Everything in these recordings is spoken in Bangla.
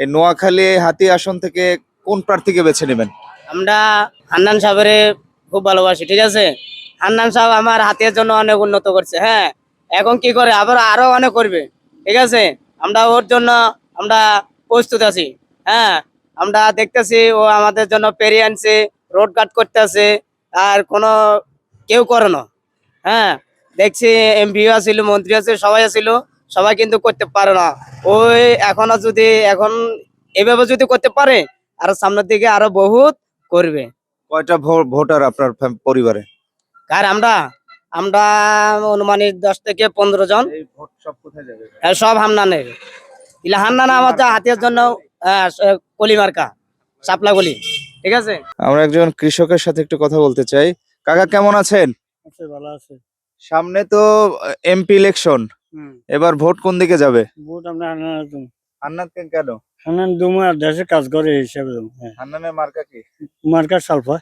এই নোয়াখালী হাতি আসন থেকে কোন প্রার্থীকে বেছে নেবেন? আমরা হান্নান সাহেবের খুব ভালোবাসি, ঠিক আছে। হান্নান সাহেব আমার হাতের জন্য অনেক উন্নত করছে, হ্যাঁ। এখন কি করে আবার আরো অনেক করবে, ঠিক আছে। আমরা ওর জন্য আমরা প্রস্তুত আছি, হ্যাঁ। আমরা দেখতেছি ও আমাদের জন্য পেরিয়ে আনছে, রোড কাট করতেছে, আর কোনো কেউ করে না, হ্যাঁ। দেখছি এমপিও আছিল, মন্ত্রী আছে, সবাই আছিল, সবাই কিন্তু করতে পারে না। ওই এখনো যদি এখন এভাবে যদি করতে পারে, আর সামনের দিকে আরো বহুত করবে। কয়টা ভোটার আপনার পরিবারে? আর আমরা আমরা অনুমানিক 10 থেকে 15 জন। এই ভোট সব কোথায় যাবে? হ্যাঁ, সব হান্নানের। ইলা হান্নান আমাদের হাতের জন্য কলি মার্কা, শাপলা গলি, ঠিক আছে। আমরা একজন কৃষকের সাথে একটু কথা বলতে চাই। কাকা কেমন আছেন? আছে, ভালো আছে। সামনে তো এমপি ইলেকশন, এবার ভোট কোন দিকে যাবে? ভোট আমরা হান্নান দুম। হান্নানকে কেন? হান্নান দুম আর দেশে কাজ করে এই হিসাবে দুম। হ্যাঁ, হান্নানের মার্কা কি? মার্কা সালফা,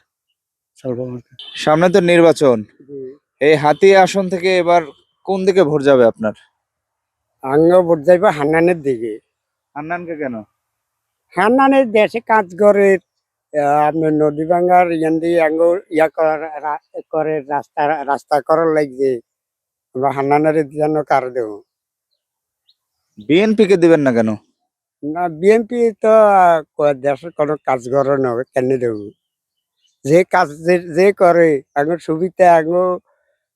সালফা মার্কা। সামনে তো নির্বাচন, এই হাতি আসন থেকে এবার কোন দিকে ভোট যাবে আপনার? আঙ্গ ভোট যাইব হান্নানের দিকে। হান্নানকে কেন? হান্নানের দেশে কাজ করে, আপনার নদী ভাঙ্গার ইয়ান দিয়ে আঙ্গ ইয়া করে রাস্তা রাস্তা করার লাগছে। আমরা হান্নানের জন্য কার দেব বিএনপি কে দিবেন না কেন? না, বিএনপি তো দেশের কোনো কাজ করে না, কেন দেব? যে কাজ যে করে আঙ্গ সুবিধা আঙ্গ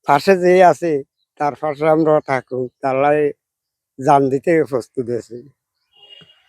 পাশে যে আছে তার পাশে আমরা থাকুক, তাহলে জান দিতে প্রস্তুত আছে।